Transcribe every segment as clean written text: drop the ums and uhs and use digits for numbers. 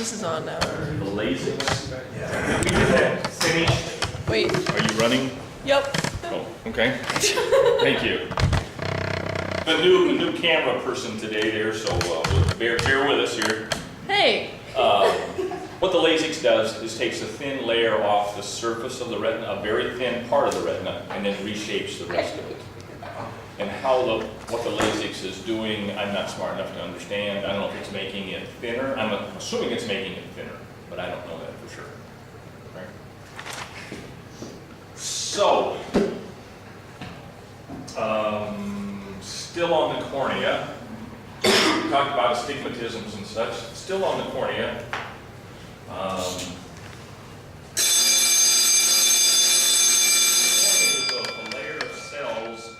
This is on now. The LASIK. We did that finished. Wait. Are you running? Yep. Oh, okay. Thank you. The new camera person today there, so bear with us here. Hey. What the LASIK does is takes a thin layer off the surface of the retina, a very thin part of the retina, and then reshapes the rest of it. And what the LASIK is doing, I'm not smart enough to understand. I don't know if it's making it thinner. I'm assuming it's making it thinner, but I don't know that for sure. Right? So, still on the cornea. We talked about astigmatisms and such. Still on the cornea. A layer of cells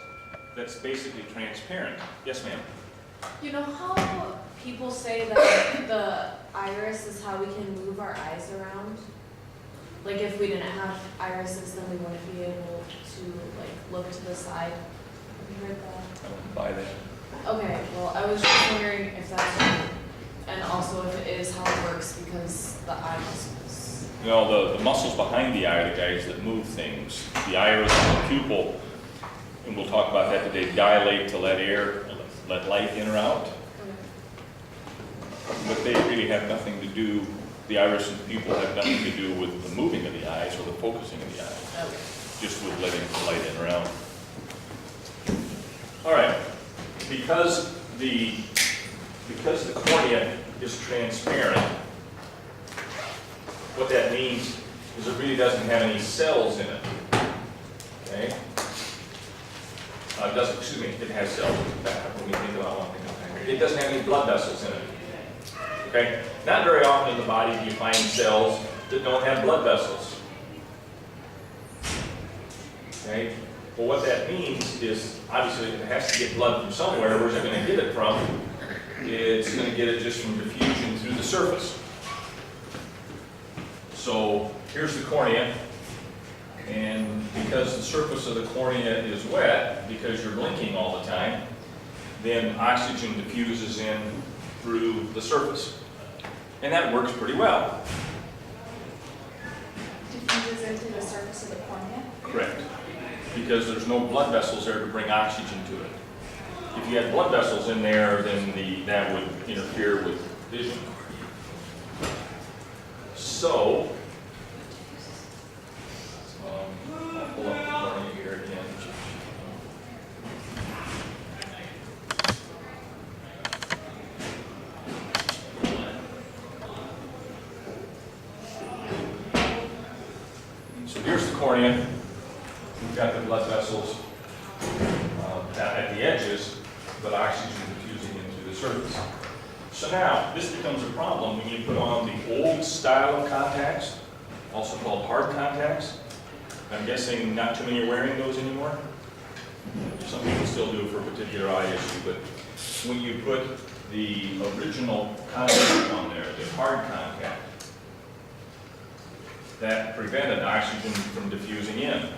that's basically transparent. Yes, ma'am. You know how people say that the iris is how we can move our eyes around? Like if we didn't have irises, then we wouldn't be able to like look to the side. Have you heard that? I don't buy that. Okay, well, I was just wondering if that's true, and also if it is how it works because the eye muscles. No, the muscles behind the eye are the guys that move things. The iris and the pupil, and we'll talk about that today, dilate to let light in or out. But they really have nothing to do, the iris and the pupil have nothing to do with the moving of the eyes or the focusing of the eyes. Okay. Just with letting the light in or out. All right, because the cornea is transparent, what that means is it really doesn't have any cells in it. Okay? It has cells. When we think about one thing, it doesn't have any blood vessels in it. Okay? Not very often in the body do you find cells that don't have blood vessels. Okay? Well, what that means is, obviously, it has to get blood from somewhere. Where's it going to get it from? It's going to get it just from diffusion through the surface. So, here's the cornea. And because the surface of the cornea is wet, because you're blinking all the time, then oxygen diffuses in through the surface. And that works pretty well. Diffuses into the surface of the cornea? Correct. Because there's no blood vessels there to bring oxygen to it. If you had blood vessels in there, then that would interfere with vision. So, I'll pull up the cornea here again. So here's the cornea. We've got the blood vessels at the edges, but oxygen diffusing into the surface. So now, this becomes a problem when you put on the old style of contacts, also called hard contacts. I'm guessing not too many are wearing those anymore. Some people still do for a particular eye issue, but when you put the original contact on there, the hard contact, that prevented oxygen from diffusing in.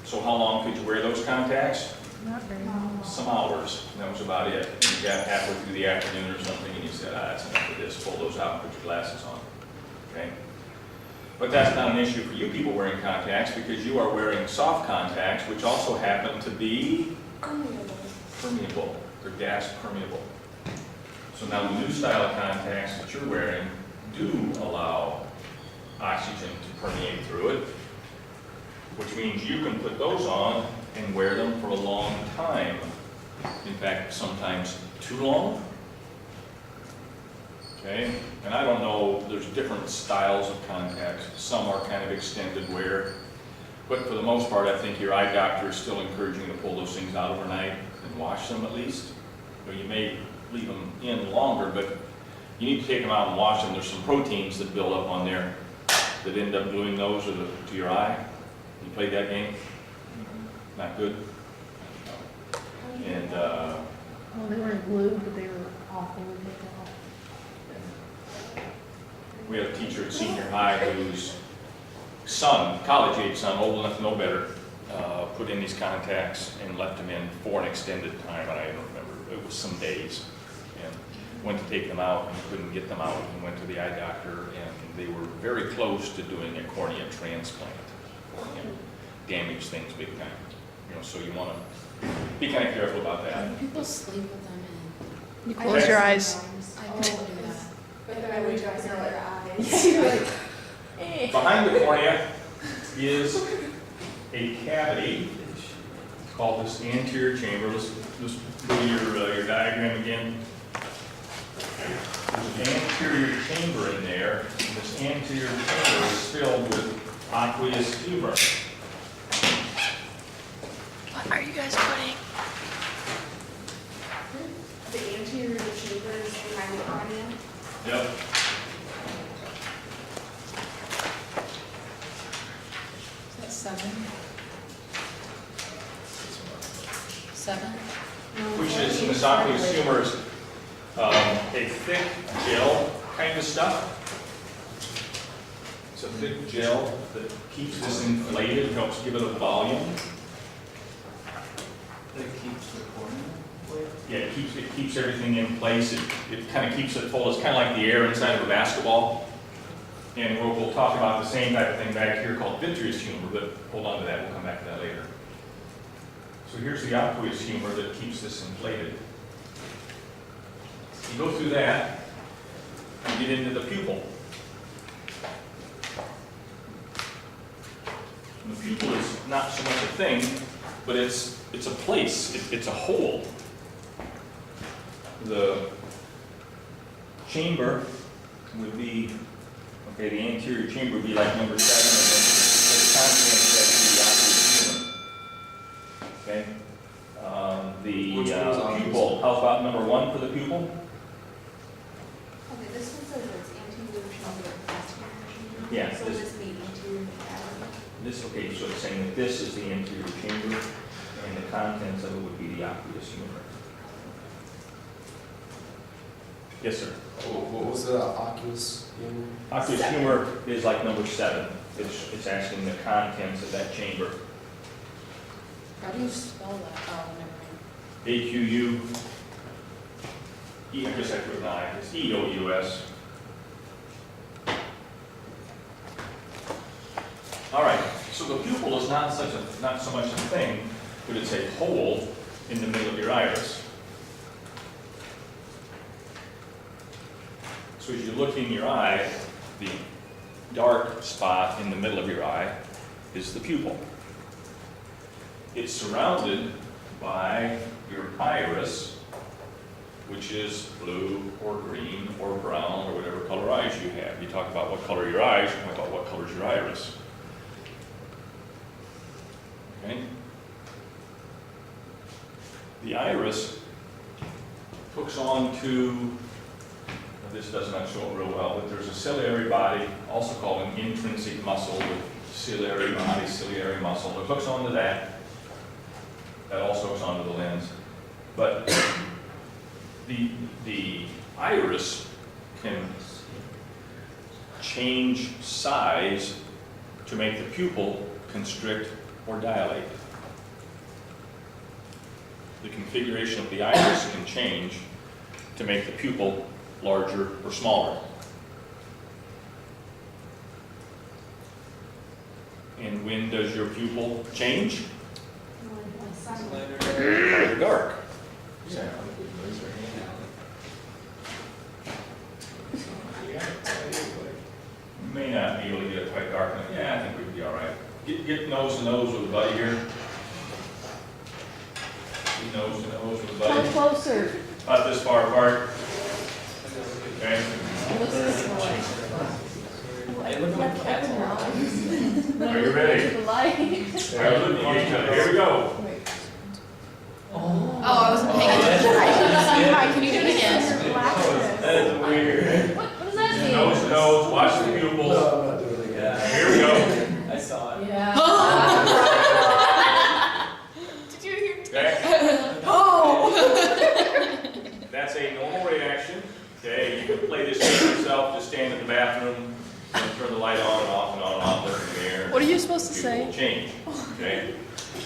So how long could you wear those contacts? Not very long. Some hours. That was about it. You got halfway through the afternoon or something and you said, that's enough of this, pull those out and put your glasses on. Okay? But that's not an issue for you people wearing contacts because you are wearing soft contacts, which also happen to be permeable. They're gas permeable. So now the new style of contacts that you're wearing do allow oxygen to permeate through it, which means you can put those on and wear them for a long time. In fact, sometimes too long. Okay, and I don't know, there's different styles of contacts. Some are kind of extended wear, but for the most part, I think your eye doctor is still encouraging you to pull those things out overnight and wash them at least. Or you may leave them in longer, but you need to take them out and wash them. There's some proteins that build up on there that end up gluing those to your eye. You played that game? Not good? And Well, they weren't glued, but they were awful to take off. we had a teacher at senior high whose son, college-age son, old enough to know better, put in these contacts and left them in for an extended time, and I don't remember, it was some days. And went to take them out and couldn't get them out, and went to the eye doctor, and they were very close to doing a cornea transplant. And damaged things big time, so you want to be kind of careful about that. People sleep with them You in. close your eyes. I don't do that. But then I would dress in their eyes. You're like, eh. Behind the cornea is a cavity called this anterior chamber. Let's go to your diagram again. There's an anterior chamber in there, and this anterior chamber is filled with aqueous humor. What are you guys putting? The anterior chamber is behind the cornea. Yep. Is that 7? 7? Which is, this aqueous humor is a thick gel kind of stuff. It's a thick gel that keeps this inflated, helps give it a volume. That keeps the cornea. Yeah, it keeps everything in place. It kind of keeps it full. It's kind of like the air inside of a basketball. And we'll talk about the same type of thing back here called vitreous humor, but hold on to that. We'll come back to that later. So here's the aqueous humor that keeps this inflated. You go through that, you get into the pupil. And the pupil is not so much a thing, but it's a place, it's a hole. The chamber would be, okay, the anterior chamber would be like number 7, and then the contents that would be the aqueous humor. Okay? Which one's The obvious? pupil, how about number 1 for the pupil? Okay, this one says it's anterior chamber, posterior chamber. Yeah, So this- this be anterior cavity. This, okay, so it's saying that this is the anterior chamber, and the contents of it would be the aqueous humor. Yes, sir. What was the aqueous humor? Aqueous humor is like number 7. It's asking the contents of that chamber. How do you spell that? Oh, never mind. AQU, I guess I put an I, it's EOUS. All right, so the pupil is not so much a thing, but it's a hole in the middle of your iris. So as you look in your eye, the dark spot in the middle of your eye is the pupil. It's surrounded by your iris, which is blue or green or brown or whatever color eyes you have. You talk about what color your eyes, you talk about what color is your iris. Okay? The iris hooks on to, this does not show it real well, but there's a ciliary body, also called an intrinsic muscle, with ciliary body, ciliary muscle, that hooks onto that. That also hooks onto the lens. But the iris can change size to make the pupil constrict or dilate. The configuration of the iris can change to make the pupil larger or smaller. And when does your pupil change? Light or dark? Yeah. You may not be able to get it quite dark enough. Yeah, I think we'd be all right. Get nose to nose with a buddy here. Get nose to nose with a Come buddy. closer. About this far apart. Okay. Look this way. Hey, look at my cat's Are you ready? The light. All right, look at each other. Here we go. Oh, I wasn't paying attention. I couldn't see. Hi, can you do it again? That is weird. What does that mean? Nose to nose, watch the pupils. No, I'm not doing it again. Here we go. I saw it. Yeah. Did you hear? Okay? Oh! That's a normal reaction. Okay, you can play this game yourself. Just stand in the bathroom, and turn the light on and off and on and off, look in the mirror. What are you supposed to People say? will change. Okay?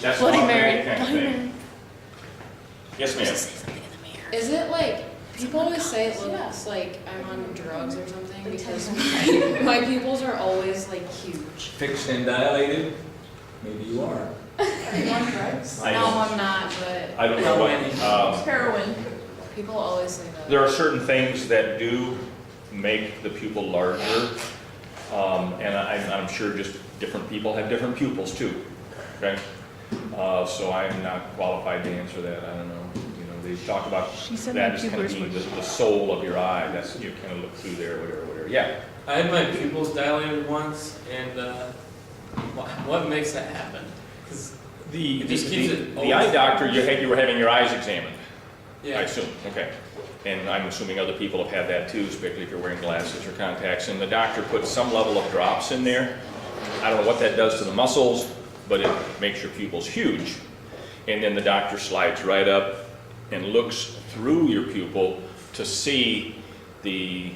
That's Bloody an Mary. automatic kind of Bloody thing. Mary. Yes, ma'am. Is it like People always say it looks like I'm on drugs or something because my pupils are always like huge. Fixed and dilated? Maybe you are. Are you on drugs? I No, don't- I'm not, but I don't know what, Heroin. people always say that. there are certain things that do make the pupil larger. And I'm sure just different people have different pupils too, okay? So I'm not qualified to answer that, I don't know. You know, they talk about She said that my as kind of pupils being the soul of your eye, that's, you kind of look through there, whatever, yeah. I had my pupils dilated once, and what makes that happen? 'Cause The, It just keeps it the eye doctor, you were having your eyes examined, I yeah, assume, okay. And I'm assuming other people have had that too, especially if you're wearing glasses or contacts, and the doctor puts some level of drops in there. I don't know what that does to the muscles, but it makes your pupils huge. And then the doctor slides right up and looks through your pupil to see the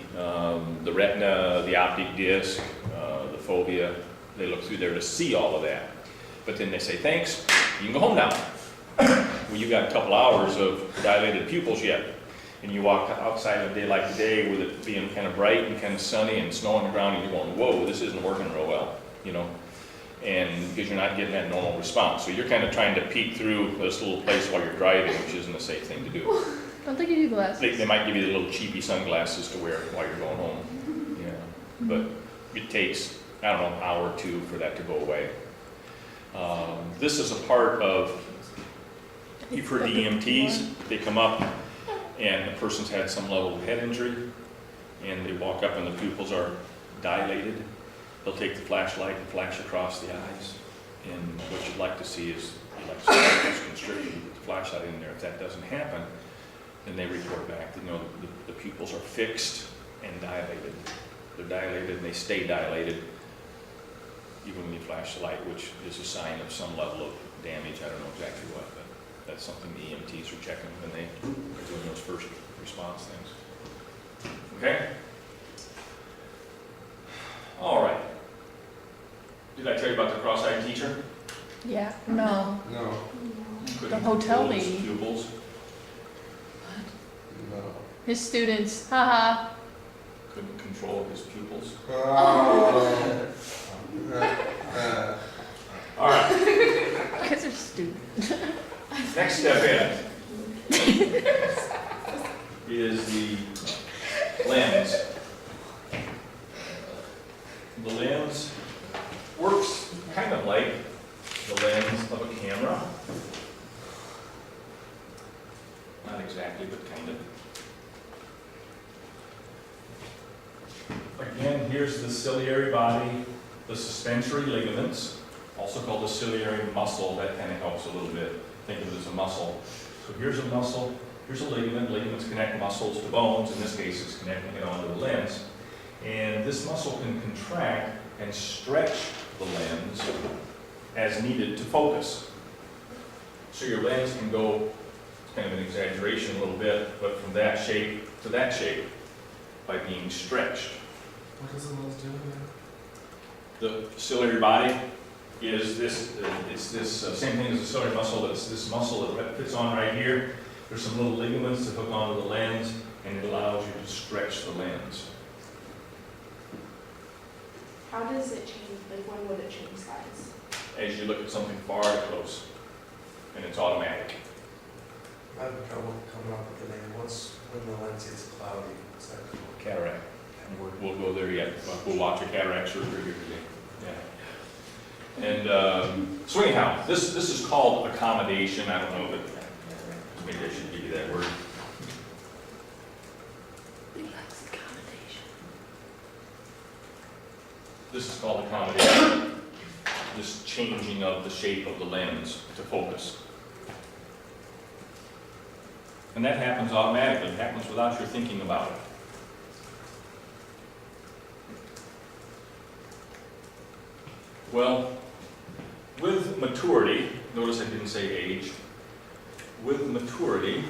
retina, the optic disc, the fovea. They look through there to see all of that. But then they say, thanks, you can go home now. Well, you got a couple hours of dilated pupils yet. And you walk outside on a day like today with it being kind of bright and kind of sunny and snow on the ground, and you're going, whoa, this isn't working real well, you know? And because you're not getting that normal response. So you're kind of trying to peek through this little place while you're driving, which isn't a safe thing to do. Don't they give you glasses? They might give you the little cheapy sunglasses to wear while you're going home, yeah. But it takes, I don't know, an hour or two for that to go away. This is a part of, you've heard the EMTs, they come up and the person's had some level of head injury, and they walk up and the pupils are dilated. They'll take the flashlight and flash across the eyes, and what you'd like to see is, you'd like to see this constriction, put the flashlight in there. If that doesn't happen, then they report back that, you know, the pupils are fixed and dilated. They're dilated and they stay dilated even when you flash the light, which is a sign of some level of damage. I don't know exactly what, but that's something the EMTs are checking when they are doing those first response things. Okay? All right. Did I tell you about the cross-eyed teacher? Yeah, no. No, Couldn't hotel control his lady. Pupils. no. His students, haha. Couldn't control his pupils. All right. Because they're stupid. Next step in is the lens. The lens works kind of like the lens of a camera. Not exactly, but kind of. Again, here's the ciliary body, the suspensory ligaments, also called the ciliary muscle. That kind of helps a little bit. Think of it as a muscle. So here's a muscle, here's a ligament. Ligaments connect muscles to bones. In this case, it's connecting it onto the lens. And this muscle can contract and stretch the lens as needed to focus. So your lens can go, it's kind of an exaggeration a little bit, but from that shape to that shape by being stretched. what does the lens do? The ciliary body is this, it's this same thing as the ciliary muscle. It's this muscle that fits on right here. There's some little ligaments that hook onto the lens, and it allows you to stretch the lens. How does it change, like when would it change size? As you look at something far and close, and it's automatic. I have trouble coming up with the name. What's when the lens gets cloudy? What's that called? Cataract. And we'll go there yet, but we'll watch a cataract surgery here today. Yeah. And so anyhow, this is called accommodation. I don't know, but maybe I should give you that word. This is called accommodation. This changing of the shape of the lens to focus. And that happens automatically. It happens without your thinking about it. Well, with maturity, notice I didn't say age. With maturity,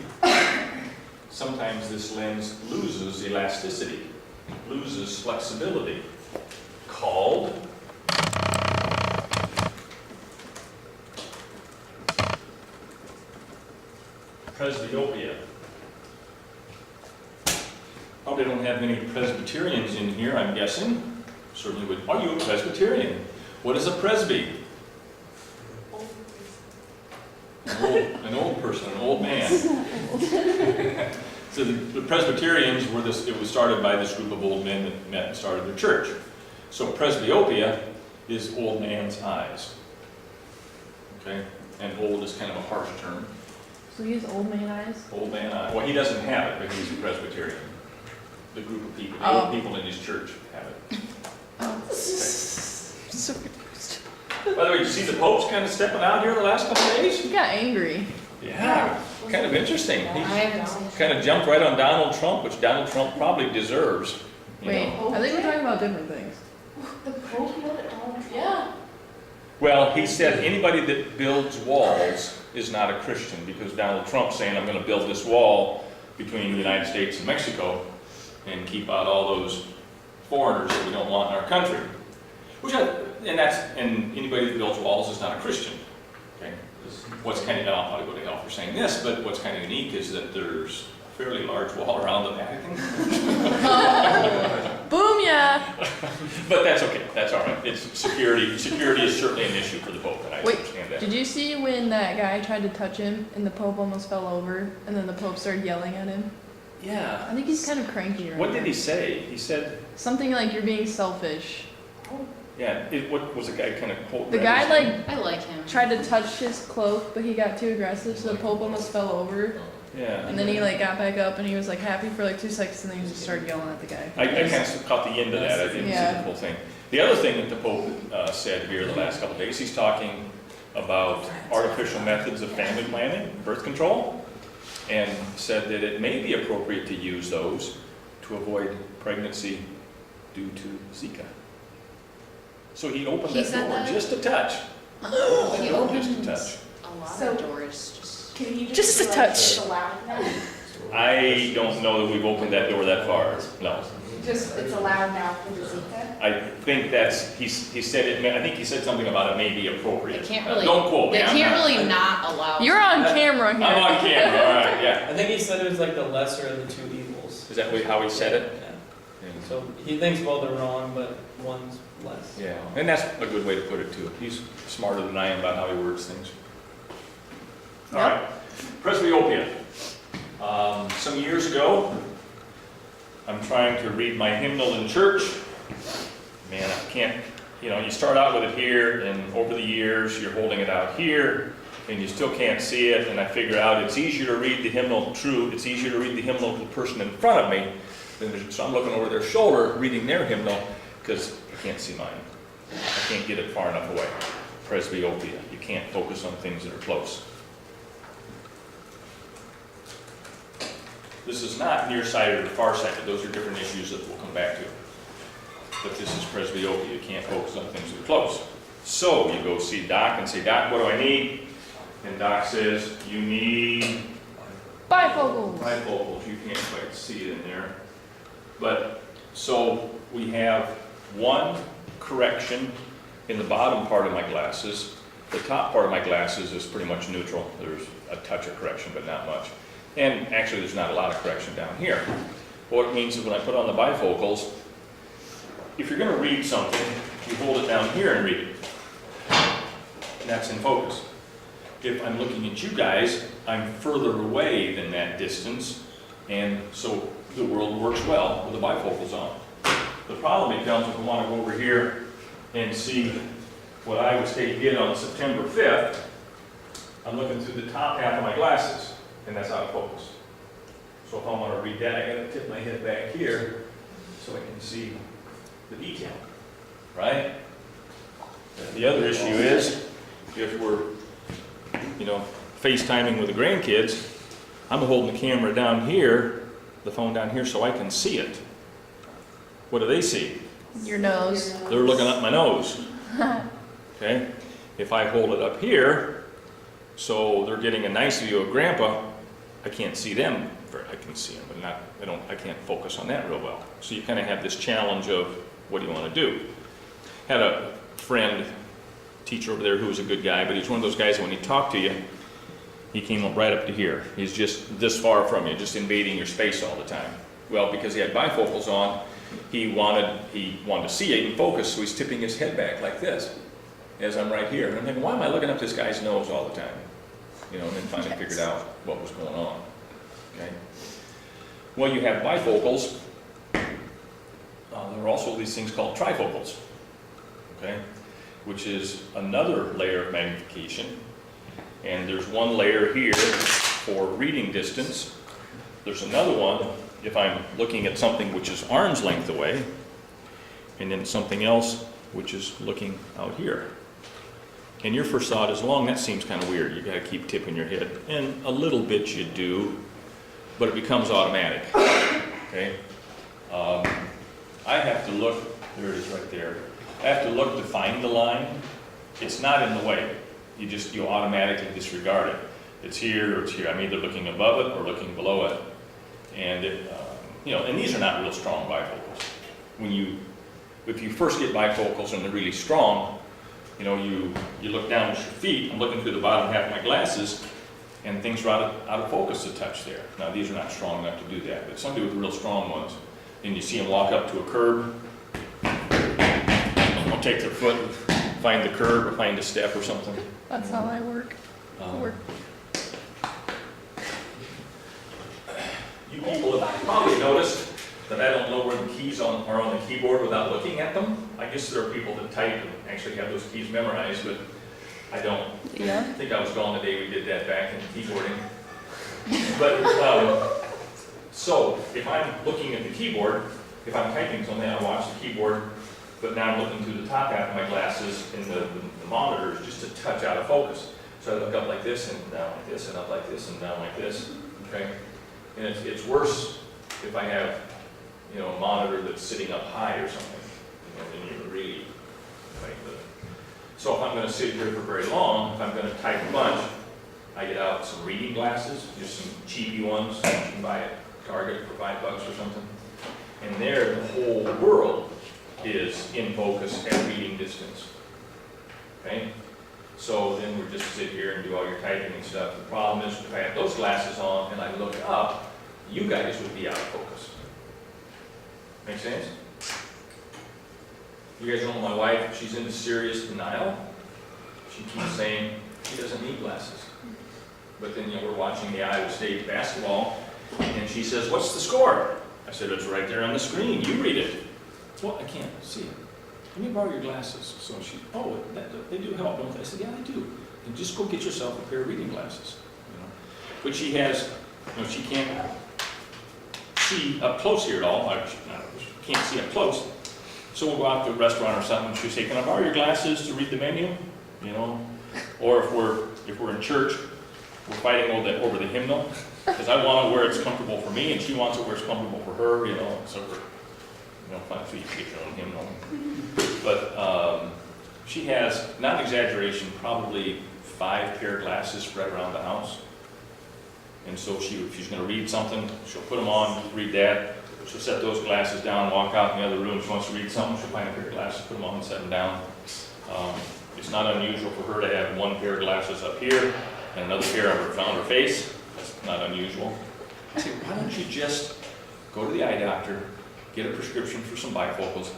sometimes this lens loses elasticity, loses flexibility, called presbyopia. Probably don't have many Presbyterians in here, I'm guessing. Certainly would. Are you a Presbyterian? What is a presby? An old person, an old man. So the Presbyterians were this, it was started by this group of old men that met and started their church. So presbyopia is old man's eyes. Okay? And old is kind of a harsh term. So he has old man eyes? Old man eye. Well, he doesn't have it, but he's a Presbyterian. The group of people, the Oh. old people in his church have it. So confused. By the way, you see the Pope's kind of stepping out here the last couple of days? He got angry. Yeah, kind of interesting. He I haven't seen it. kind of jumped right on Donald Trump, which Donald Trump probably deserves. You Wait, know. I think we're talking about different things. The Pope yelled at Donald Trump? Yeah. Well, he said anybody that builds walls is not a Christian because Donald Trump's saying, I'm going to build this wall between the United States and Mexico and keep out all those foreigners that we don't want in our country. And anybody that builds walls is not a Christian. Okay? What's kind of, I'll probably go to hell for saying this, but what's kind of unique is that there's a fairly large wall around the Vatican. Boom, yeah. But that's okay, that's all right. It's security. Security is certainly an issue for the Pope, and I Wait, understand that. Did you see when that guy tried to touch him and the Pope almost fell over and then the Pope started yelling at him? Yeah. I think he's kind of cranky right What now. did he say? He said, Something like you're being selfish. yeah, what was the guy kind of quote? The guy like I like him. tried to touch his cloak, but he got too aggressive, so the Pope almost fell over. Yeah. And then he like got back up and he was like happy for like 2 seconds and then he just started yelling at the guy. I kind of caught the end of that. I didn't see Yeah. the whole thing. The other thing that the Pope said here the last couple of days, he's talking about artificial methods of family planning, birth control, and said that it may be appropriate to use those to avoid pregnancy due to Zika. So he opened He that said door that? just a touch. He opened Just a touch. a lot So- of doors. Can you Just a like, touch. It's allowed now? I don't know that we've opened that door that far, no. Just, it's allowed now for the Zika? I think that's, he said it, I think he said something about it may be They appropriate. can't really. Don't quote me. They I'm can't not- really not allow. You're on camera I'm here. on camera, all right, yeah. I think he said it was like the lesser of the two evils. Is that how he said it? Yeah. So he thinks both are wrong, but one's less. Yeah, and that's a good way to put it too. He's smarter than I am about how he words things. All right, presbyopia. Some years ago, I'm trying to read my hymnal in church. Man, I can't, you start out with it here, and over the years, you're holding it out here, and you still can't see it, and I figure out it's easier to read the hymnal it's easier to read the hymnal to the person in front of me, so I'm looking over their shoulder, reading their hymnal, because I can't see mine. I can't get it far enough away. Presbyopia. You can't focus on things that are close. This is not nearsighted or farsighted. Those are different issues that we'll come back to. But this is presbyopia. You can't focus on things that are close. So you go see Doc and say, Doc, what do I need? And Doc says, you need Bifocals. bifocals. You can't quite see it in there. But, so we have one correction in the bottom part of my glasses. The top part of my glasses is pretty much neutral. There's a touch of correction, but not much. And actually, there's not a lot of correction down here. What it means is when I put on the bifocals, if you're going to read something, you hold it down here and read it. And that's in focus. If I'm looking at you guys, I'm further away than that distance, and so the world works well with the bifocals on. The problem becomes if I want to go over here and see what Iowa State did on September 5th, I'm looking through the top half of my glasses, and that's out of focus. So if I want to read that, I got to tip my head back here so I can see the detail, right? The other issue is if we're, FaceTiming with the grandkids, I'm holding the camera down here, the phone down here, so I can see it. What do they see? Your nose. They're looking up my nose. Okay? If I hold it up here, so they're getting a nice view of Grandpa, I can't see them. I can see them, but I can't focus on that real well. So you kind of have this challenge of what do you want to do? Had a friend, teacher over there who was a good guy, but he's one of those guys that when he talked to you, he came up right up to here. He's just this far from you, just invading your space all the time. Well, because he had bifocals on, he wanted to see it in focus, so he's tipping his head back like this, as I'm right here. And I'm thinking, why am I looking up this guy's nose all the time? You know, and then finally figured out what was going on, okay? Well, you have bifocals. There are also these things called trifocals, okay? Which is another layer of magnification. And there's one layer here for reading distance. There's another one if I'm looking at something which is arm's length away, and then something else which is looking out here. And your first thought is, long, that seems kind of weird. You got to keep tipping your head. And a little bit you do, but it becomes automatic, okay? I have to look, there it is right there. I have to look to find the line. It's not in the way. You automatically disregard it. It's here or it's here. I'm either looking above it or looking below it. And and these are not real strong bifocals. If you first get bifocals and they're really strong, you look down at your feet. I'm looking through the bottom half of my glasses, and things are out of focus a touch there. Now these are not strong enough to do that, but some do with the real strong ones. And you see them walk up to a curb, they'll take their foot, find the curb or find a step or something. That's how I work. You people have probably noticed that I don't know where the keys are on the keyboard without looking at them. I guess there are people that type and actually have those keys memorized, but I don't. Yeah. I think I was gone the day we did that back in keyboarding. But, so if I'm looking at the keyboard, if I'm typing something, I watch the keyboard, but now I'm looking through the top half of my glasses and the monitor is just a touch out of focus. So I look up like this and down like this and up like this and down like this, okay? And it's worse if I have, a monitor that's sitting up high or something, then you're really, so if I'm going to sit here for very long, if I'm going to type a bunch, I get out some reading glasses, just some cheapy ones, you can buy at Target for $5 or something. And there, the whole world is in focus at reading distance, okay? So then we just sit here and do all your typing and stuff. The problem is, if I have those glasses on and I look up, you guys would be out of focus. Make sense? You guys know my wife, she's into serious denial. She keeps saying she doesn't need glasses. But then, we're watching the Iowa State basketball, and she says, "What's the score?" I said, "It's right there on the screen. You read it." "Well, I can't see it. Let me borrow your glasses." So she, they do help, don't they? I said, "Yeah, they do. And just go get yourself a pair of reading glasses." But she has, she can't see up close here at all. She can't see up close. So we'll go out to a restaurant or something, and she'll say, "Can I borrow your glasses to read the menu?" Or if we're in church, we're fighting over the hymnal, because I want it where it's comfortable for me, and she wants it where it's comfortable for her, so we're, fine, so you can get your own hymnal. But she has, not exaggeration, probably 5 pair of glasses spread around the house. And so if she's going to read something, she'll put them on, read that. She'll set those glasses down, walk out in the other room. She wants to read something, she'll find a pair of glasses, put them on, and set them down. It's not unusual for her to have 1 pair of glasses up here and another pair on her face. That's not unusual. I say, why don't you just go to the eye doctor, get a prescription for some bifocals,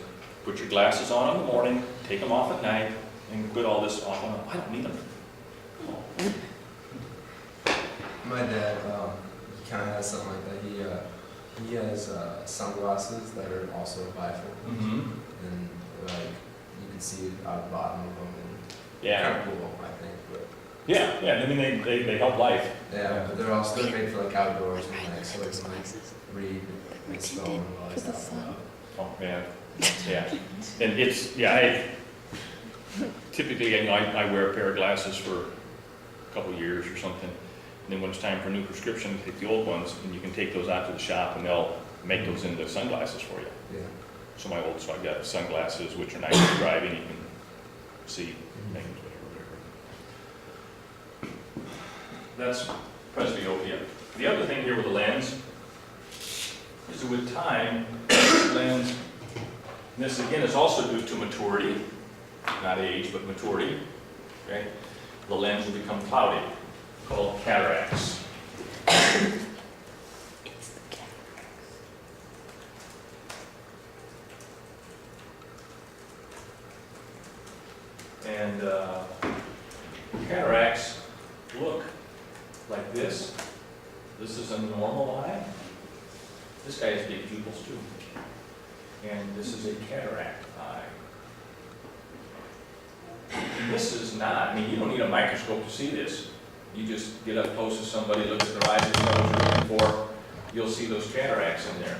put your glasses on in the morning, take them off at night, and put all this off on. I don't need them. My dad, he kind of has something like that. He has sunglasses that are also bifocal, and you can see out the bottom of them. And Yeah. kind of cool, I think. But Yeah. I mean, they help life. yeah, but they're made for outdoors and so it's read and spell and all that stuff. Oh, man. Yeah. And I typically, I wear a pair of glasses for a couple years or something. And then when it's time for a new prescription, take the old ones, and you can take those out to the shop, and they'll make those into sunglasses for you. Yeah. So I've got sunglasses, which are nice for driving. You can see things, whatever. That's presbyopia. The other thing here with the lens is that with time, the lens, and this again is also due to maturity, not age, but maturity, okay? The lens will become cloudy, called cataracts. And cataracts look like this. This is a normal eye. This guy has big pupils too. And this is a cataract eye. And this is not, I mean, you don't need a microscope to see this. You just get up close to somebody, look at their eyes, and know what you're looking for. You'll see those cataracts in there.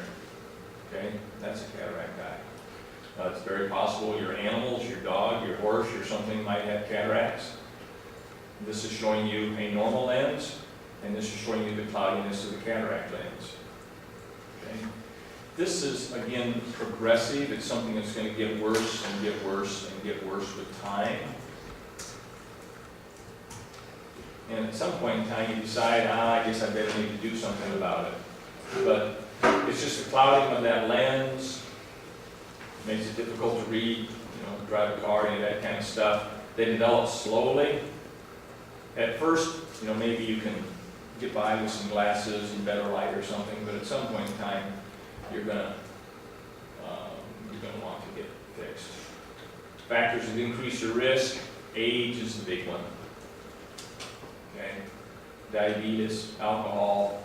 Okay, that's a cataract eye. It's very possible your animals, your dog, your horse, or something might have cataracts. This is showing you a normal lens, and this is showing you the cloudiness of the cataract lens. Okay? This is, again, progressive. It's something that's going to get worse and get worse and get worse with time. And at some point in time, you decide, I guess I better need to do something about it. But it's just the clouding of that lens. Makes it difficult to read, drive a car, any of that kind of stuff. They develop slowly. At first, maybe you can get by with some glasses and better light or something, but at some point in time, you're gonna want to get fixed. Factors that increase your risk, age is the big one. Okay, diabetes, alcohol,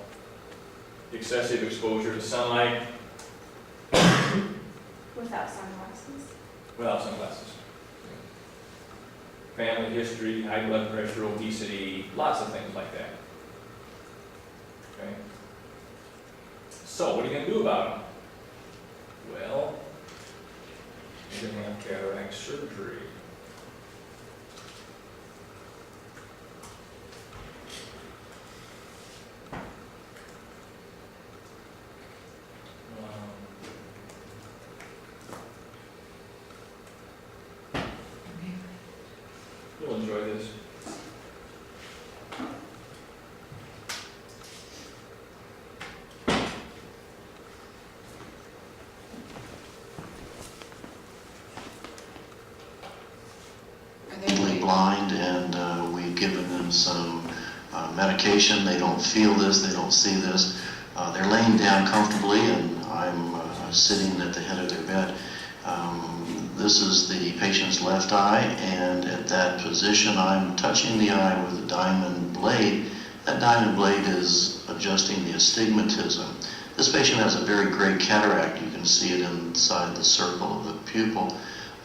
excessive exposure to sunlight. Without sunglasses? Without sunglasses. Family history, high blood pressure, obesity, lots of things like that. Okay. So, what are you going to do about them? Well, you're going to have cataract surgery. You'll enjoy this. Blind, and we've given them some medication. They don't feel this, they don't see this. They're laying down comfortably, and I'm sitting at the head of their bed. This is the patient's left eye, and at that position I'm touching the eye with a diamond blade. That diamond blade is adjusting the astigmatism. This patient has a very great cataract. You can see it inside the circle of the pupil.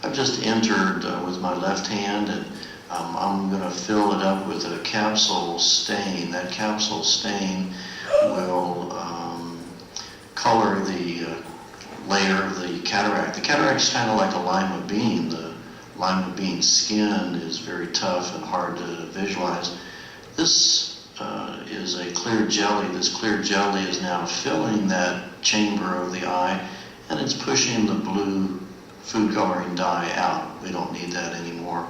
I've just entered with my left hand, and I'm going to fill it up with a capsule stain. That capsule stain will color the layer of the cataract. The cataract is kind of like a lima bean. The lima bean skin is very tough and hard to visualize. This is a clear jelly. This clear jelly is now filling that chamber of the eye, and it's pushing the blue food coloring dye out. We don't need that anymore.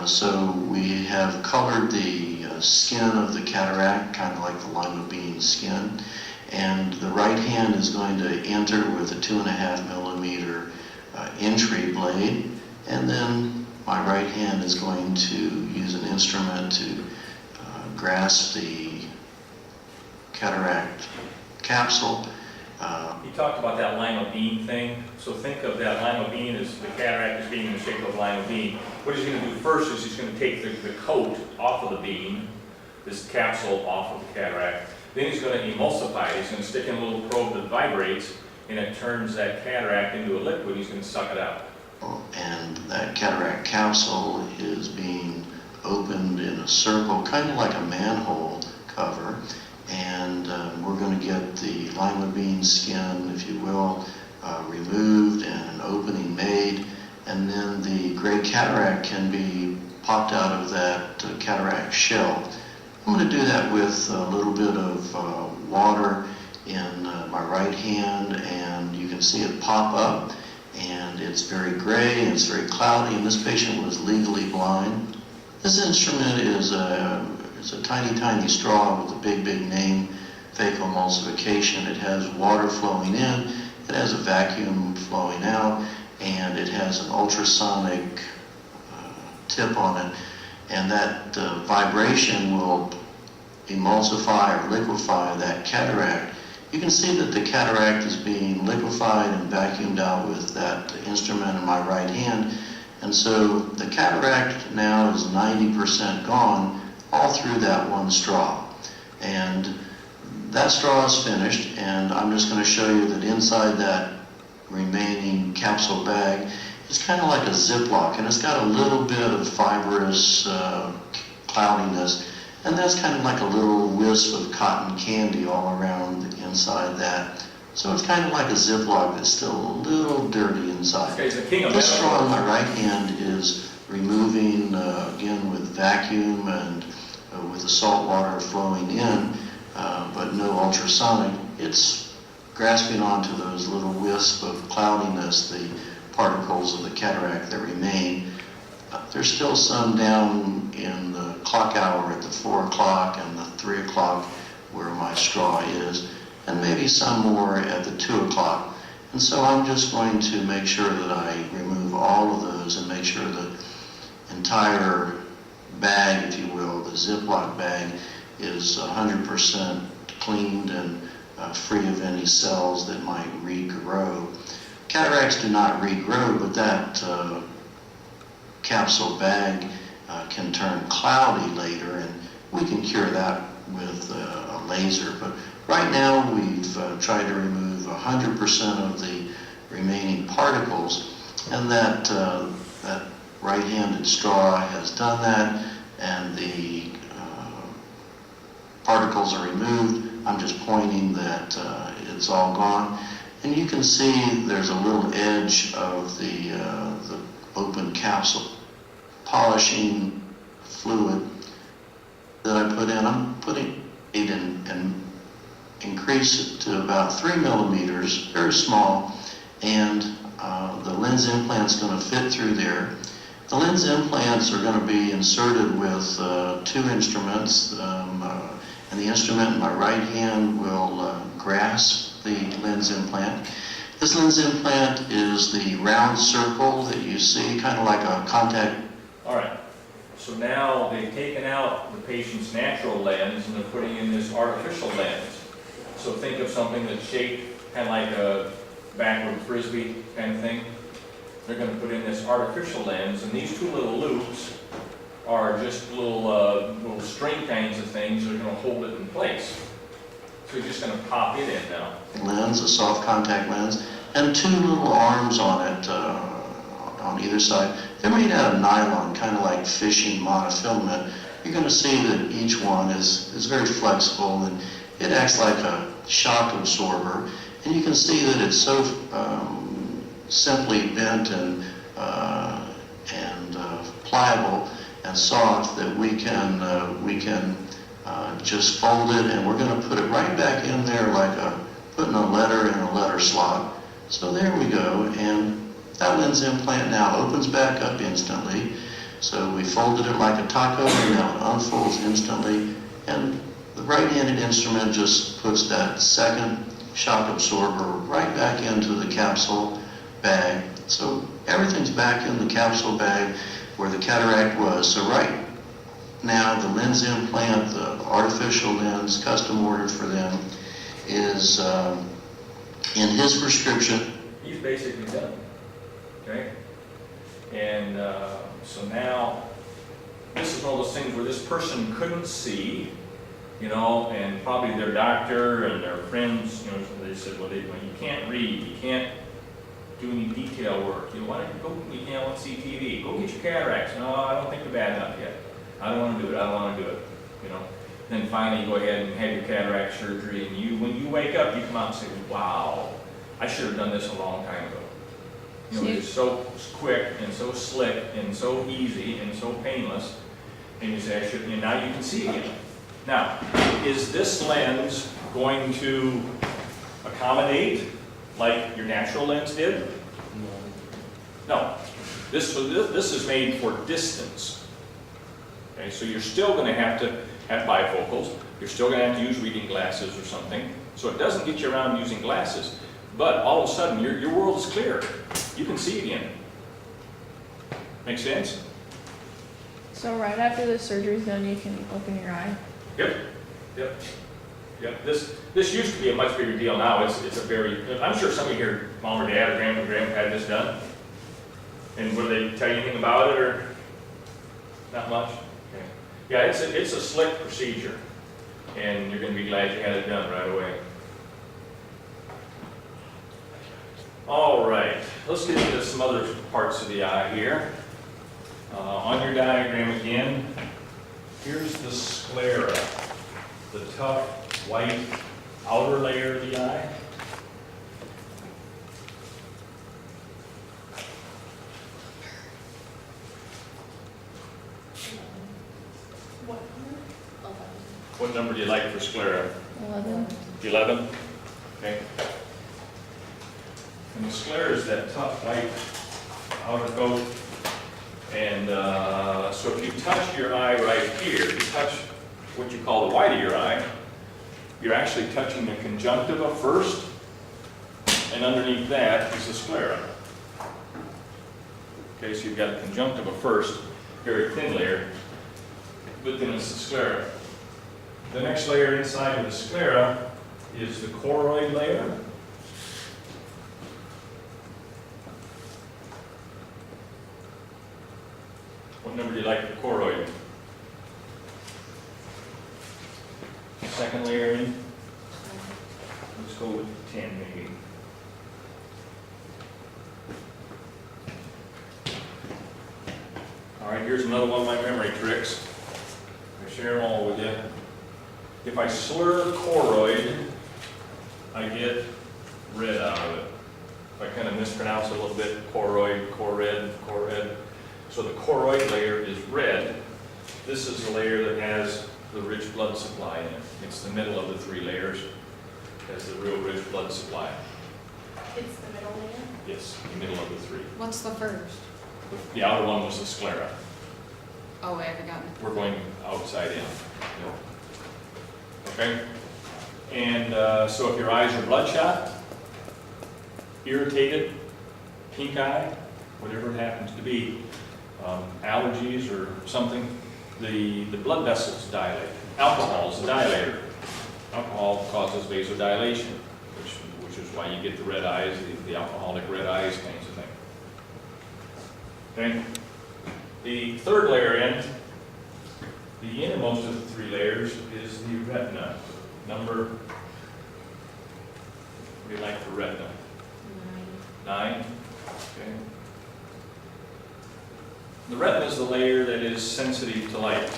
So we have colored the skin of the cataract, kind of like the lima bean skin. And the right hand is going to enter with a 2.5 millimeter entry blade. And then my right hand is going to use an instrument to grasp the cataract capsule. He talked about that lima bean thing. So think of that lima bean as the cataract as being in the shape of a lima bean. What he's going to do first is he's going to take the coat off of the bean, this capsule off of the cataract. Then he's going to emulsify it. He's going to stick in a little probe that vibrates, and it turns that cataract into a liquid. He's going to suck it out. And that cataract capsule is being opened in a circle, kind of like a manhole cover. And we're going to get the lima bean skin, if you will, removed and an opening made. And then the gray cataract can be popped out of that cataract shell. I'm going to do that with a little bit of water in my right hand, and you can see it pop up, and it's very gray and it's very cloudy, and this patient was legally blind. This instrument is a tiny, tiny straw with a big, big name, phacoemulsification. It has water flowing in, it has a vacuum flowing out, and it has an ultrasonic tip on it. And that vibration will emulsify or liquefy that cataract. You can see that the cataract is being liquefied and vacuumed out with that instrument in my right hand. And so the cataract now is 90% gone all through that one straw. And that straw is finished, and I'm just going to show you that inside that remaining capsule bag is kind of like a Ziploc, and it's got a little bit of fibrous cloudiness, and that's kind of like a little wisp of cotton candy all around inside that. So it's kind of like a Ziploc that's still a little dirty inside. Okay, the king of This straw in medical. my right hand is removing, again with vacuum and with the salt water flowing in, but no ultrasonic. It's grasping onto those little wisps of cloudiness, the particles of the cataract that remain. There's still some down in the clock hour at the 4 o'clock and the 3 o'clock where my straw is, and maybe some more at the 2 o'clock. And so I'm just going to make sure that I remove all of those and make sure the entire bag, if you will, the Ziploc bag, is 100% cleaned and free of any cells that might regrow. Cataracts do not regrow, but that capsule bag can turn cloudy later, and we can cure that with a laser. But right now we've tried to remove 100% of the remaining particles, and that right-handed straw has done that, and the particles are removed. I'm just pointing that it's all gone. And you can see there's a little edge of the open capsule polishing fluid that I put in. I'm putting it in and increase it to about 3 millimeters, very small, and the lens implant's going to fit through there. The lens implants are going to be inserted with 2 instruments, and the instrument in my right hand will grasp the lens implant. This lens implant is the round circle that you see, kind of like a contact. All right, so now they've taken out the patient's natural lens and they're putting in this artificial lens. So think of something that's shaped kind of like a backward frisbee kind of thing. They're going to put in this artificial lens, and these 2 little loops are just little string kinds of things that are going to hold it in place. So you're just going to pop it in now. Lens, a soft contact lens, and 2 little arms on it on either side. They're made out of nylon, kind of like fishing monofilament. You're going to see that each one is very flexible, and it acts like a shock absorber. And you can see that it's so simply bent and pliable and soft that we can just fold it, and we're going to put it right back in there like putting a letter in a letter slot. So there we go, and that lens implant now opens back up instantly. So we folded it like a taco, and now it unfolds instantly, and the right-handed instrument just puts that second shock absorber right back into the capsule bag. So everything's back in the capsule bag where the cataract was. So right now the lens implant, the artificial lens, custom ordered for them, is in his prescription. He's basically done, okay? And so now, this is one of those things where this person couldn't see, you know, and probably their doctor and their friends, you know, they said, well, you can't read, you can't do any detail work. You know, why don't you go, you know, let's see TV, go get your cataracts. No, I don't think they're bad enough yet. I don't want to do it, I don't want to do it, you know. Then finally you go ahead and have your cataract surgery, and when you wake up, you come out and say, wow, I should have done this a long time ago. You know, it's so quick and so slick and so easy and so painless. And you say, I should, and now you can see again. Now, is this lens going to accommodate like your natural lens did? No. This is made for distance. Okay, so you're still going to have bifocals. You're still going to have to use reading glasses or something. So it doesn't get you around using glasses. But all of a sudden, your world is clear. You can see again. Make sense? So right after the surgery's done, you can open your eye? Yep. Yep. Yep. This used to be a much bigger deal. Now it's a very, I'm sure some of your mom or dad or grandpa had this done. And will they tell you anything about it, or not much? Okay. Yeah, it's a slick procedure, and you're gonna be glad you had it done right away. All right, let's get into some other parts of the eye here. On your diagram again, here's the sclera, the tough, white outer layer of the eye. What number do you like for sclera? 11. 11? Okay. And the sclera is that tough white outer coat. And so if you touch your eye right here, if you touch what you call the white of your eye, you're actually touching the conjunctiva first, and underneath that is the sclera. Okay, so you've got the conjunctiva first, very thin layer, but then it's the sclera. The next layer inside of the sclera is the choroid layer. What number do you like for choroid? Second layer in? Let's go with 10 maybe. All right, here's another one of my memory tricks. I share them all with you. If I slur choroid, I get red out of it. If I kind of mispronounce it a little bit, choroid, chored. So the choroid layer is red. This is the layer that has the rich blood supply in it. It's the middle of the three layers. It has the real rich blood supply. It's the middle layer? Yes, the middle of the three. What's the first? The outer one was the sclera. Oh, I haven't gotten it. We're going outside in. Okay? And so if your eyes are bloodshot, irritated, pink eye, whatever it happens to be, allergies or something, the blood vessels dilate. Alcohol is a dilator. Alcohol causes vasodilation, which is why you get the red eyes, the alcoholic red eyes kinds of thing. Okay? The third layer in, the innermost of the three layers, is the retina. Number, what do you like for retina? 9. Okay. The retina is the layer that is sensitive to light.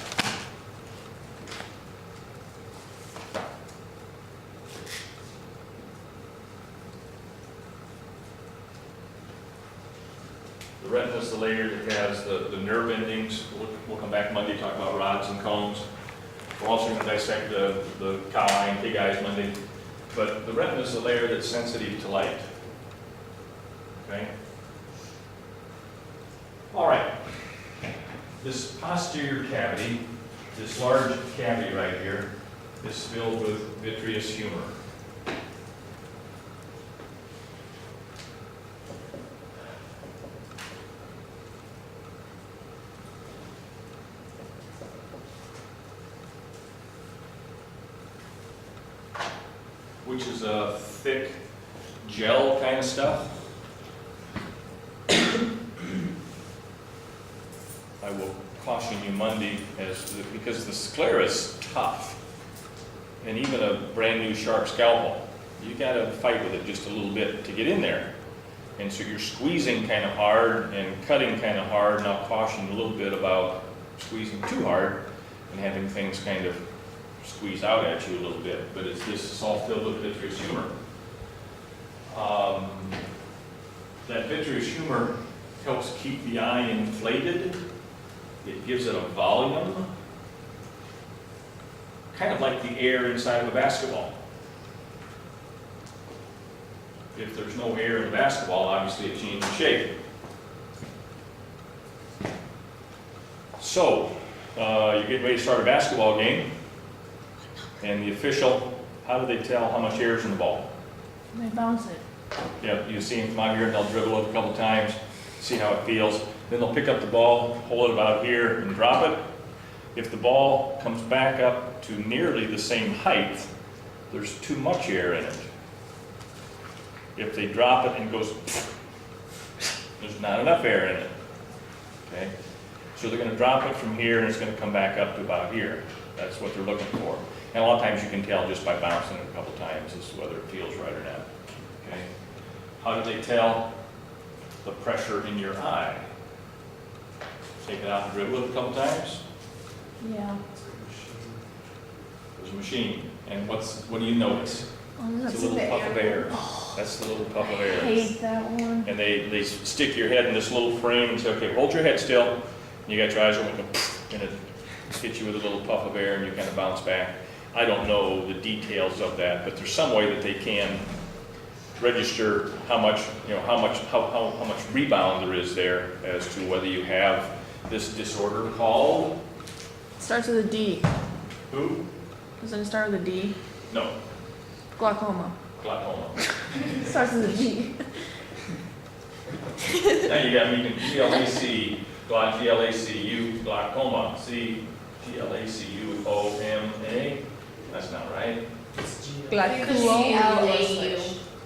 The retina is the layer that has the nerve endings. We'll come back Monday, talk about rods and cones. We're also going to dissect the cow eye and pig eyes Monday. But the retina is the layer that's sensitive to light. Okay? All right. This posterior cavity, this large cavity right here, is filled with vitreous humor. Which is a thick gel kind of stuff. I will caution you Monday because the sclera is tough, and even a brand new sharp scalpel, you got to fight with it just a little bit to get in there, and so you're squeezing kind of hard and cutting kind of hard. And I'll caution you a little bit about squeezing too hard and having things kind of squeeze out at you a little bit, but it's all filled with vitreous humor. That vitreous humor helps keep the eye inflated. It gives it a volume, kind of like the air inside of a basketball. If there's no air in the basketball, obviously it changes shape. So, you're getting ready to start a basketball game. And the official, how do they tell how much air is in the ball? They bounce it. Yeah, you see them come out here and they'll dribble it a couple times, see how it feels. Then they'll pick up the ball, hold it about here, and drop it. If the ball comes back up to nearly the same height, there's too much air in it. If they drop it and it goes, there's not not enough air in it. Okay? So they're gonna drop it from here and it's gonna come back up to about here. That's what they're looking for. And a lot of times you can tell just by bouncing it a couple times as to whether it feels right or not. Okay? How do they tell the pressure in your eye? Take it out and dribble it a couple times. Yeah. There's a machine. And what do you notice? Oh, It's a little puff of air. That's the little puff of I air. hate that one. And they stick your head in this little frame and say, okay, hold your head still. And you got your eyes open, and it hits you with a little puff of air and you kind of bounce back. I don't know the details of that, but there's some way that they can register how much, how much rebound there is there as to whether you have this disorder called, Starts with a D. who? Doesn't it start with a D? No, Glaucoma. glaucoma. Starts with a D. Now you got me, G-L-A-C, G-L-A-C-U, glaucoma, C-G-L-A-C-U-O-M-A. That's not right. Glaucoma.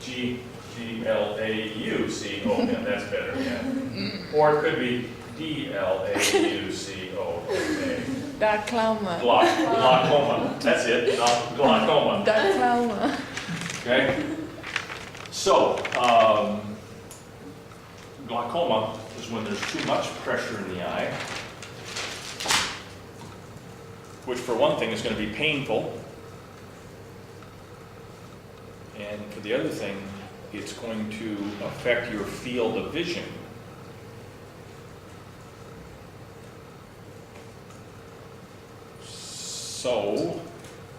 G-L-A-U-C-O-M, that's better, yeah. Or it could be D-L-A-U-C-O-M-A. Glaucoma. Glaucoma, that's it, glaucoma, Glaucoma. okay? So, glaucoma is when there's too much pressure in the eye, which for one thing is going to be painful. And for the other thing, it's going to affect your field of vision. So,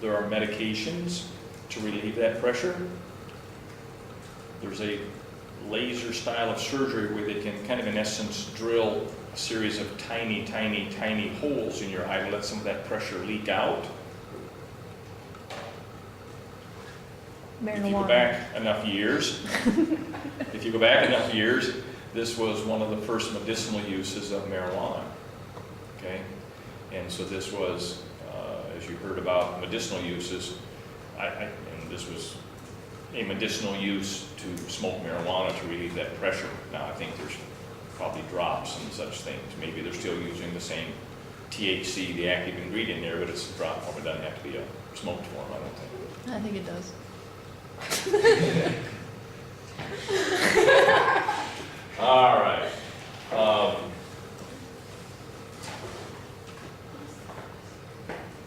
there are medications to relieve that pressure. There's a laser style of surgery where they can kind of in essence drill a series of tiny, tiny, tiny holes in your eye to let some of that pressure leak out. If you go Marijuana. back enough years, this was one of the first medicinal uses of marijuana. Okay, and so this was, as you heard about medicinal uses, and this was a medicinal use to smoke marijuana to relieve that pressure. Now I think there's probably drops and such things. Maybe they're still using the same THC, the active ingredient there, but it's a drop form. It doesn't have to be a smoked form, I don't think. I think it does. All right.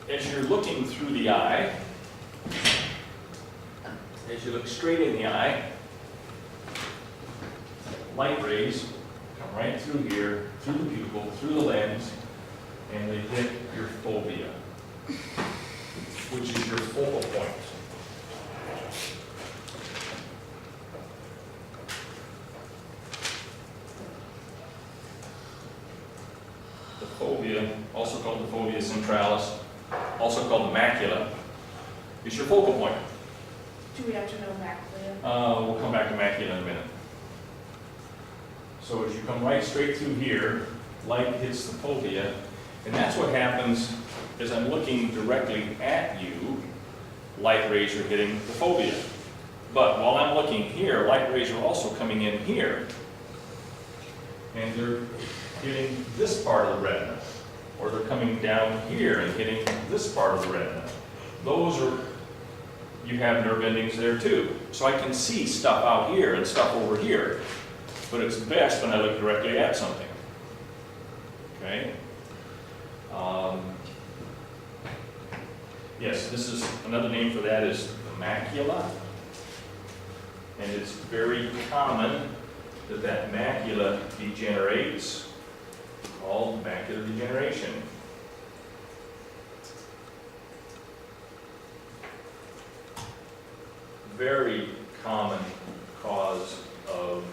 As you're looking through the eye, as you look straight in the eye, light rays come right through here, through the pupil, through the lens, and they hit your fovea, which is your focal point. The fovea, also called the fovea centralis, also called the macula, is your focal point. Do we have to know macula? We'll come back to macula in a minute. So as you come right straight through here, light hits the fovea, and that's what happens as I'm looking directly at you, light rays are hitting the fovea. But while I'm looking here, light rays are also coming in here, and they're hitting this part of the retina, or they're coming down here and hitting this part of the retina. Those are, you have nerve endings there too. So I can see stuff out here and stuff over here, but it's best when I look directly at something. Okay? Yes, this is, another name for that is the macula. And it's very common that that macula degenerates, called macular degeneration. Very common cause of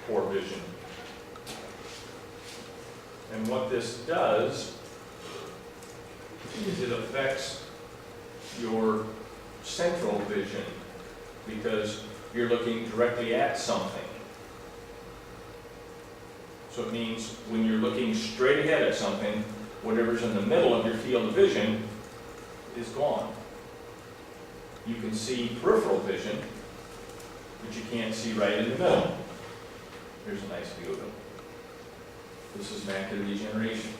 poor vision. And what this does is it affects your central vision because you're looking directly at something. So it means when you're looking straight ahead at something, whatever's in the middle of your field of vision is gone. You can see peripheral vision, but you can't see right in the middle. Here's a nice view of it. This is macular degeneration.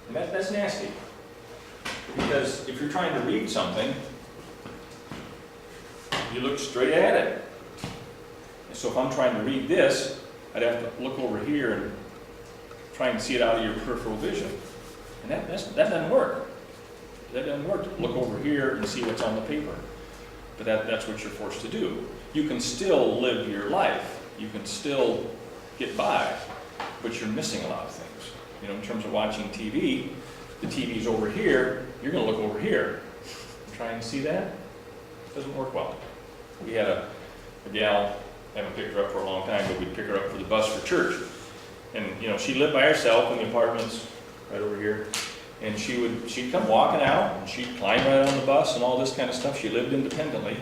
And that's nasty. Because if you're trying to read something, you look straight at it. And so if I'm trying to read this, I'd have to look over here and try and see it out of your peripheral vision. And that doesn't work. That doesn't work. Look over here and see what's on the paper. But that's what you're forced to do. You can still live your life. You can still get by, but you're missing a lot of things. You know, in terms of watching TV, the TV's over here, you're gonna look over here. Try and see that? Doesn't work well. We had a gal, haven't picked her up for a long time, but we'd pick her up for the bus for church. And, you know, she lived by herself in the apartments right over here. And she'd come walking out, and she'd climb right on the bus and all this kind of stuff. She lived independently.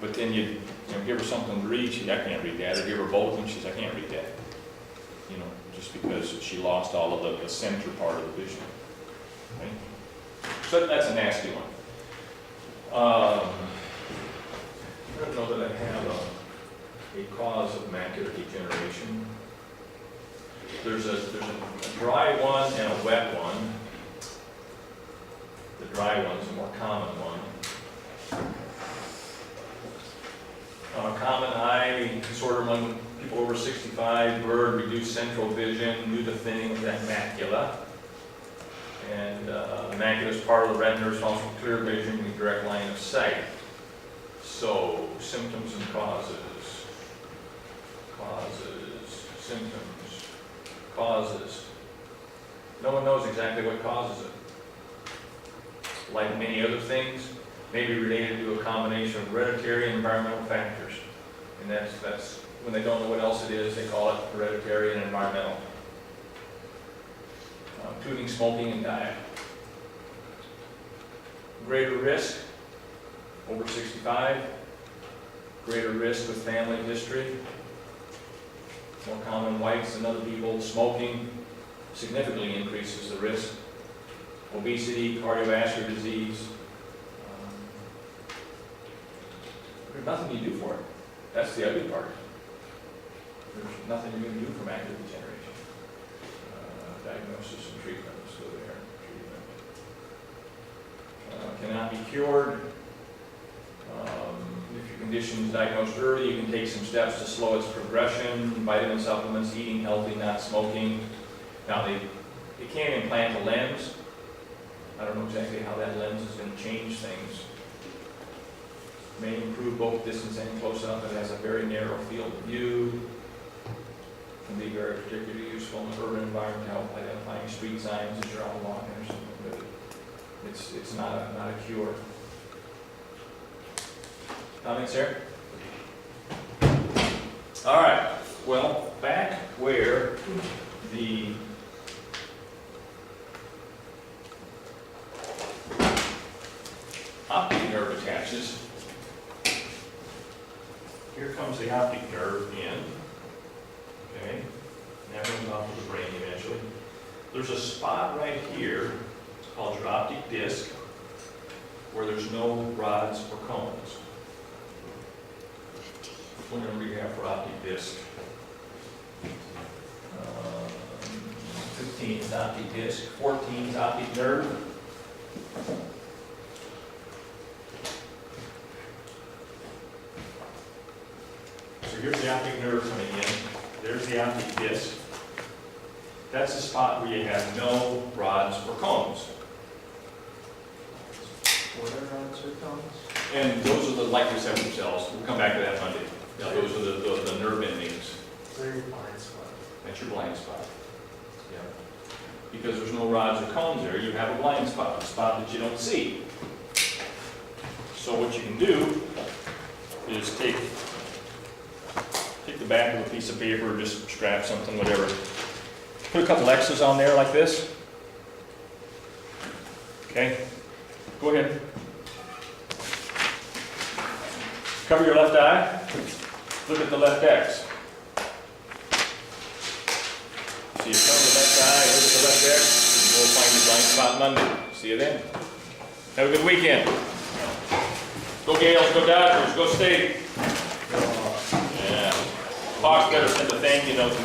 But then you'd give her something to read, she'd, I can't read that. Or give her a bulletin, she's, I can't read that. You know, just because she lost all of the center part of the vision. Okay? So that's a nasty one. I don't know that I have a cause of macular degeneration. There's a dry one and a wet one. The dry one's a more common one. Common eye disorder among people over 65, blurred, reduced central vision due to thinning of that macula. And the macula is part of the retina responsible for clear vision and direct line of sight. So, symptoms and causes. Symptoms, causes. No one knows exactly what causes it. Like many other things, may be related to a combination of hereditary and environmental factors. And that's when they don't know what else it is, they call it hereditary and environmental. Including smoking and diet. Greater risk, over 65. Greater risk with family history. More common in whites than other people. Smoking significantly increases the risk. Obesity, cardiovascular disease. There's nothing you do for it. That's the ugly part. There's nothing you can do for macular degeneration. Diagnosis and treatment. Let's go there. Treatment. Cannot be cured. If your condition is diagnosed early, you can take some steps to slow its progression. Vitamin supplements, eating healthy, not smoking. Now they can implant a lens. I don't know exactly how that lens is going to change things. May improve both distance and close-up. It has a very narrow field of view. Can be very particularly useful in an urban environment to help identifying street signs as you're out walking or something. But it's not a cure. Comments here? All right. Well, back where the optic nerve attaches. Here comes the optic nerve in, okay, and that runs off of the brain eventually. There's a spot right here called your optic disc where there's no rods or cones. What number do you have for optic disc? 15 is optic disc, 14 is optic nerve. So here's the optic nerve coming in. There's the optic disc. That's the spot where you have no rods or cones. What are rods or cones? And those are the light receptor cells. We'll come back to that Monday. Now, those are the nerve endings. They're your blind spot. That's your blind spot. Yeah. Because there's no rods or cones there, you have a blind spot, a spot that you don't see. So what you can do is take the back of a piece of paper, just strap something, whatever. Put a couple X's on there like this. Okay? Go ahead. Cover your left eye. Look at the left X. So you cover the left eye, look at the left X, and we'll find your blind spot Monday. See you then. Have a good weekend. Go Gales, go Dodgers, go State. Yeah. Fox better send a thank you note to